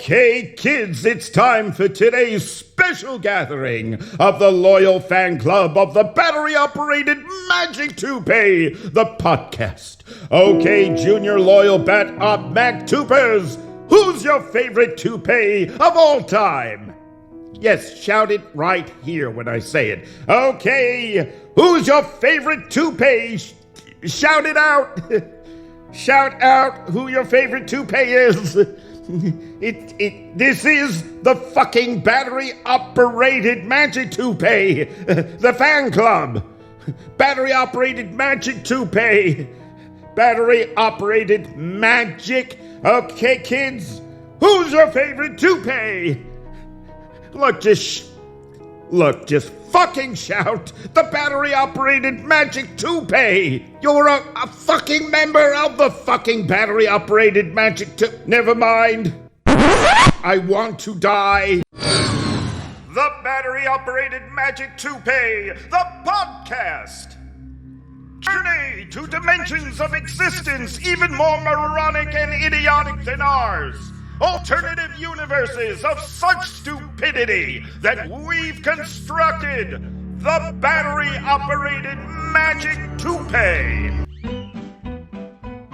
Okay, kids, it's time for today's special gathering of the loyal fan club of the battery-operated Magic Toupee, the podcast. Okay, junior loyal bat op Macdoopers, who's your favorite toupee of all time? Yes, shout it right here when I say it. Okay, who's your favorite toupee? Shout it out. Shout out who your favorite toupee is. This is the fucking battery-operated Magic Toupee, the fan club. Battery-operated Magic Toupee. Battery-operated magic. Okay, kids, who's your favorite toupee? Look, just fucking shout the battery-operated Magic Toupee! You're a fucking member of the fucking battery-operated Magic Never mind. I want to die. The battery-operated Magic Toupee, the podcast! Journey to dimensions of existence even more moronic and idiotic than ours. Alternative universes of such stupidity that we've constructed the battery-operated Magic Toupee.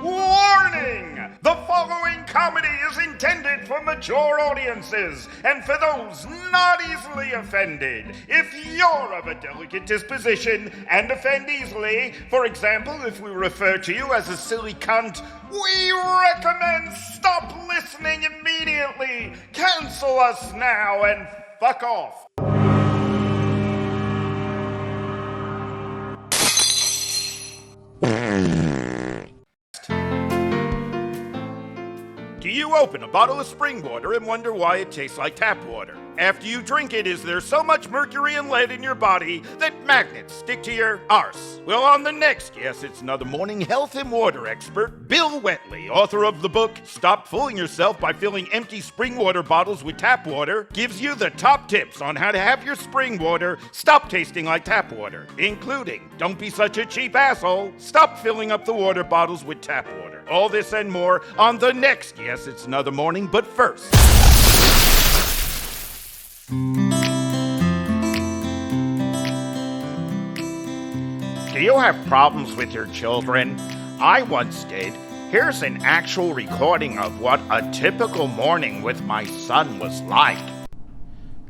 Warning! The following comedy is intended for mature audiences and for those not easily offended. If you're of a delicate disposition and offend easily, for example, if we refer to you as a silly cunt, we recommend stop listening immediately, cancel us now, and fuck off. Do you open a bottle of spring water and wonder why it tastes like tap water? After you drink it, is there so much mercury and lead in your body that magnets stick to your arse? Well, on the next Yes, It's Another Morning, health and water expert Bill Wetley, author of the book Stop Fooling Yourself by Filling Empty Spring Water Bottles with Tap Water, gives you the top tips on how to have your spring water stop tasting like tap water, including don't be such a cheap asshole, stop filling up the water bottles with tap water. All this and more on the next Yes, It's Another Morning, but first... Do you have problems with your children? I once did. Here's an actual recording of what a typical morning with my son was like.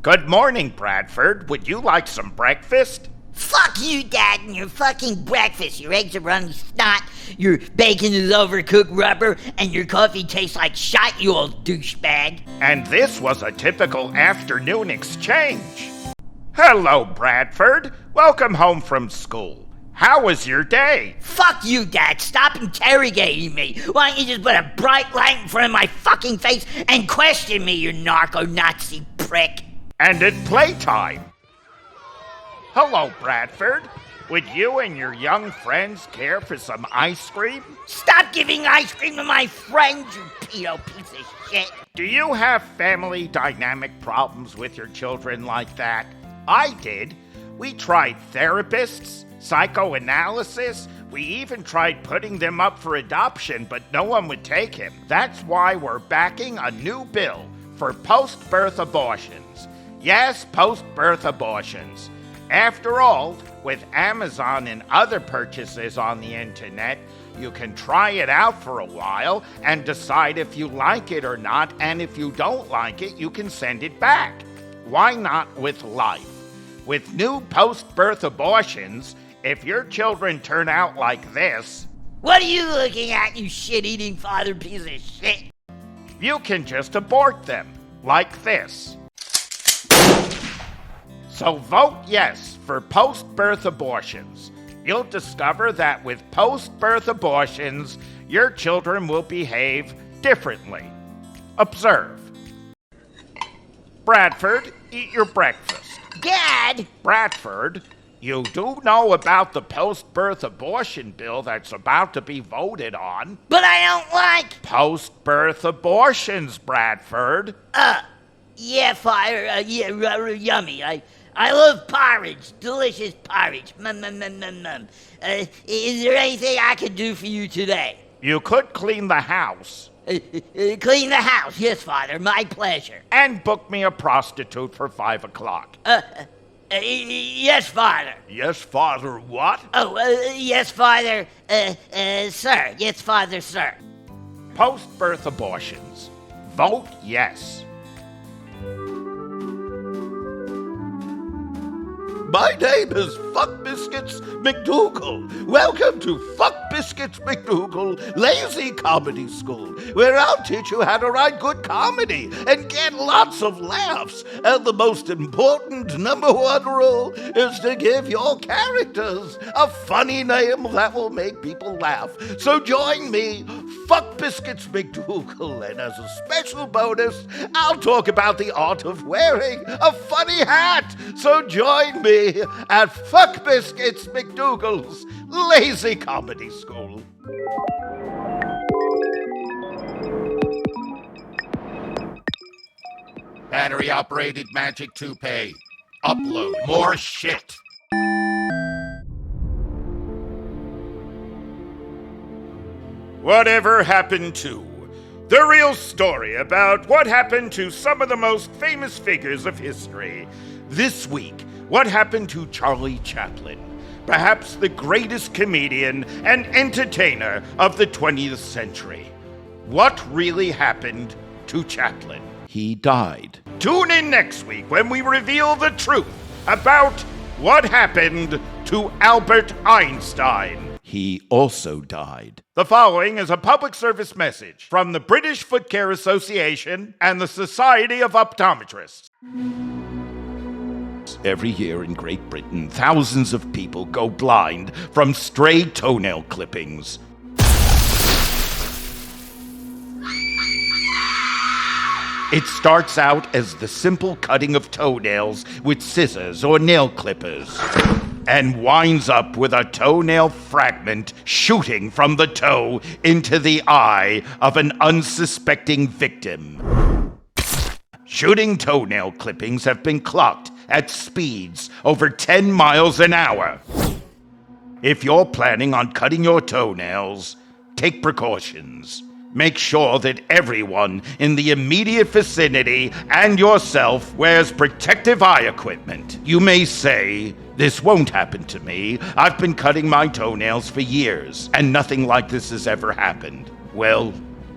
Good morning, Bradford. Would you like some breakfast? Fuck you, Dad, and your fucking breakfast. Your eggs are running snot, your bacon is overcooked rubber, and your coffee tastes like shite, you old douchebag. And this was a typical afternoon exchange. Hello, Bradford. Welcome home from school. How was your day? Fuck you, Dad. Stop interrogating me. Why don't you just put a bright light in front of my fucking face and question me, you narco-Nazi prick? And at playtime. Hello, Bradford. Would you and your young friends care for some ice cream? Stop giving ice cream to my friends, you pedo piece of shit. Do you have family dynamic problems with your children like that? I did. We tried therapists, psychoanalysis. We even tried putting them up for adoption, but no one would take him. That's why we're backing a new bill for post-birth abortions. Yes, post-birth abortions. After all, with Amazon and other purchases on the internet, you can try it out for a while and decide if you like it or not, and if you don't like it, you can send it back. Why not with life? With new post-birth abortions, if your children turn out like this... What are you looking at, you shit-eating father piece of shit? You can just abort them, like this. So vote yes for post-birth abortions. You'll discover that with post-birth abortions, your children will behave differently. Observe. Bradford, eat your breakfast. Dad! Bradford, you do know about the post-birth abortion bill that's about to be voted on. But I don't like... Post-birth abortions, Bradford. Yeah, fire, yummy. I love porridge, delicious porridge. Is there anything I could do for you today? You could clean the house. Clean the house. Yes, Father. My pleasure. And book me a prostitute for 5 o'clock. Yes, Father. Yes, Father, what? Oh, yes, Father. Sir. Yes, Father, sir. Post-birth abortions. Vote yes. My name is Fuckbisquets Macdoogal. Welcome to Fuckbisquets Macdoogal Lazy Comedy School, where I'll teach you how to write good comedy and get lots of laughs. And the most important #1 rule is to give your characters a funny name that will make people laugh. So join me, Fuckbisquets Macdoogal, and as a special bonus, I'll talk about the art of wearing a funny hat. So join me at Fuckbisquets Macdoogal's Lazy Comedy School. Battery-operated magic toupee. Upload more shit. Whatever happened to? The real story about what happened to some of the most famous figures of history. This week, what happened to Charlie Chaplin, perhaps the greatest comedian and entertainer of the 20th century. What really happened to Chaplin? He died. Tune in next week when we reveal the truth about what happened to Albert Einstein. He also died. The following is a public service message from the British Foot Care Association and the Society of Optometrists. Every year in Great Britain, thousands of people go blind from stray toenail clippings. It starts out as the simple cutting of toenails with scissors or nail clippers, and winds up with a toenail fragment shooting from the toe into the eye of an unsuspecting victim. Shooting toenail clippings have been clocked at speeds over 10 miles an hour. If you're planning on cutting your toenails, take precautions. Make sure that everyone in the immediate vicinity and yourself wears protective eye equipment. You may say, "This won't happen to me. I've been cutting my toenails for years, and nothing like this has ever happened." Well,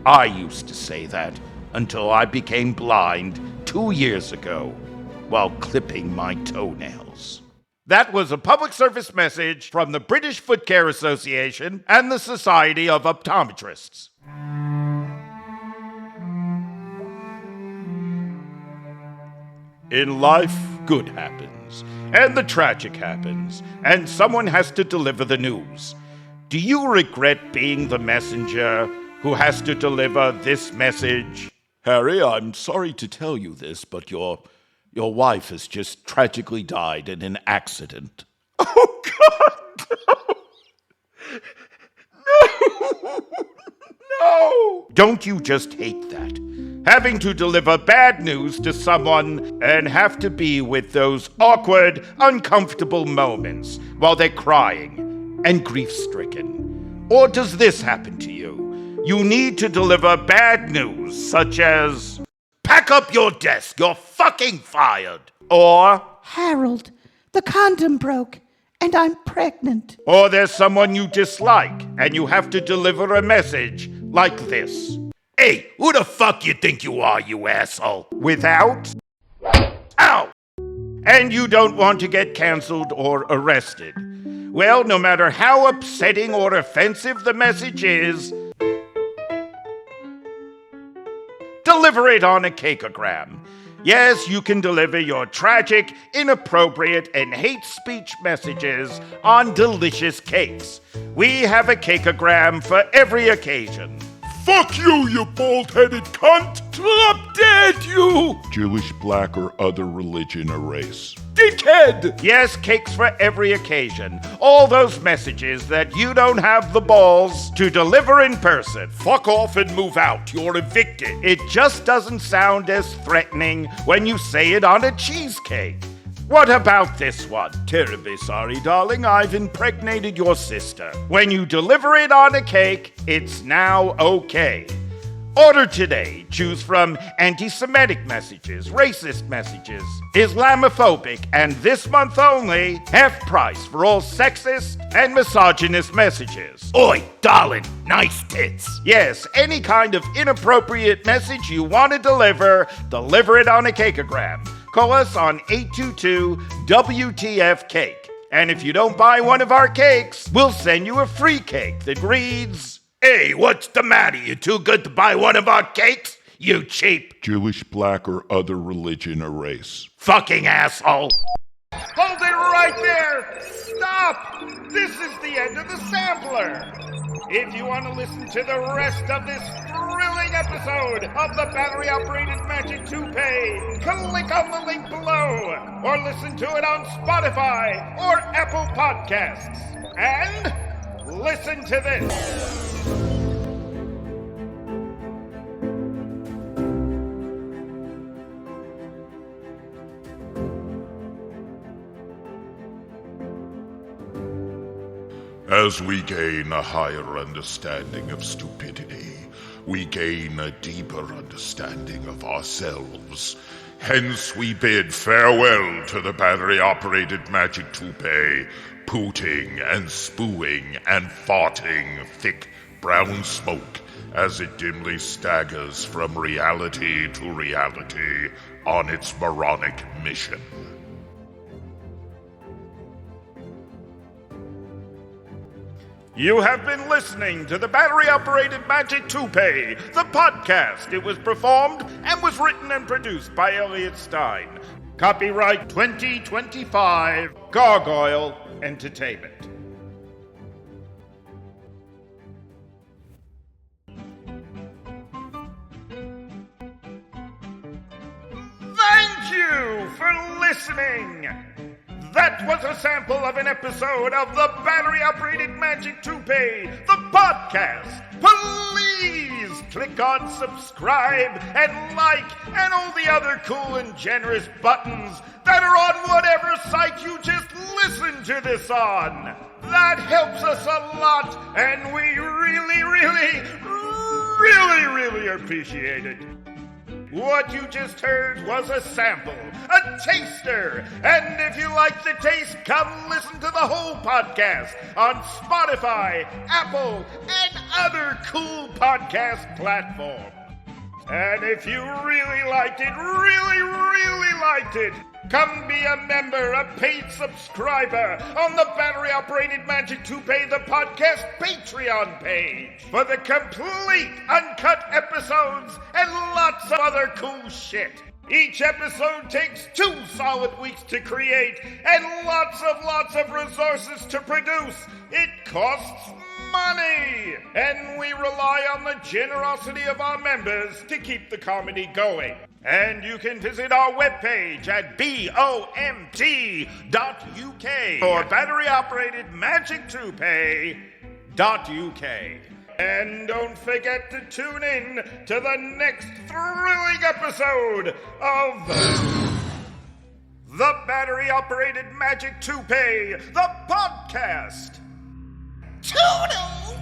I used to say that until I became blind 2 years ago while clipping my toenails. That was a public service message from the British Foot Care Association and the Society of Optometrists. In life, good happens, and the tragic happens, and someone has to deliver the news. Do you regret being the messenger who has to deliver this message? Harry, I'm sorry to tell you this, but your wife has just tragically died in an accident. Oh, God, no! No! Don't you just hate that? Having to deliver bad news to someone and have to be with those awkward, uncomfortable moments while they're crying and grief-stricken. Or does this happen to you? You need to deliver bad news, such as, "Pack up your desk, you're fucking fired." Or, "Harold, the condom broke, and I'm pregnant." Or there's someone you dislike, and you have to deliver a message like this. "Hey, who the fuck you think you are, you asshole?" Without, "Ow!" And you don't want to get canceled or arrested. Well, no matter how upsetting or offensive the message is, deliver it on a cakeogram. Yes, you can deliver your tragic, inappropriate, and hate speech messages on delicious cakes. We have a cakeogram for every occasion. Fuck you, you bald-headed cunt! Drop dead, you! Jewish, black, or other religion or race. Dickhead! Yes, cakes for every occasion. All those messages that you don't have the balls to deliver in person. Fuck off and move out. You're evicted. It just doesn't sound as threatening when you say it on a cheesecake. What about this one? "Terribly sorry, darling, I've impregnated your sister." When you deliver it on a cake, it's now okay. Order today. Choose from anti-Semitic messages, racist messages, Islamophobic, and this month only, half price for all sexist and misogynist messages. Oi, darling, nice tits. Yes, any kind of inappropriate message you want to deliver it on a cakeogram. Call us on 822-WTF-CAKE. And if you don't buy one of our cakes, we'll send you a free cake that reads, Hey, what's the matter? You too good to buy one of our cakes? You cheap Jewish, black, or other religion or race. fucking asshole. Hold it right there! Stop! This is the end of the sampler! If you want to listen to the rest of this thrilling episode of the battery-operated Magic Toupee, click on the link below, or listen to it on Spotify or Apple Podcasts. And listen to this! As we gain a higher understanding of stupidity, we gain a deeper understanding of ourselves. Hence we bid farewell to the battery-operated Magic Toupee, pooting and spooing and farting thick brown smoke as it dimly staggers from reality to reality on its moronic mission. You have been listening to the battery-operated Magic Toupee, the podcast. It was performed and was written and produced by Elliot Stein. Copyright 2025, Gargoyle Entertainment. Thank you for listening! That was a sample of an episode of the battery-operated Magic Toupee, the podcast. Please click on subscribe and like and all the other cool and generous buttons that are on whatever site you just listened to this on. That helps us a lot, and we really appreciate it. What you just heard was a sample, a taster. And if you like the taste, come listen to the whole podcast on Spotify, Apple, and other cool podcast platforms. And if you really liked it, really liked it, come be a member, a paid subscriber on the battery-operated Magic Toupee, the podcast Patreon page for the complete uncut episodes and lots of other cool shit. Each episode takes 2 solid weeks to create and lots of resources to produce. It costs money, and we rely on the generosity of our members to keep the comedy going. And you can visit our webpage at BOMT.UK or battery-operated Magic Toupee.UK. And don't forget to tune in to the next thrilling episode of the battery-operated Magic Toupee, the podcast. Toodles!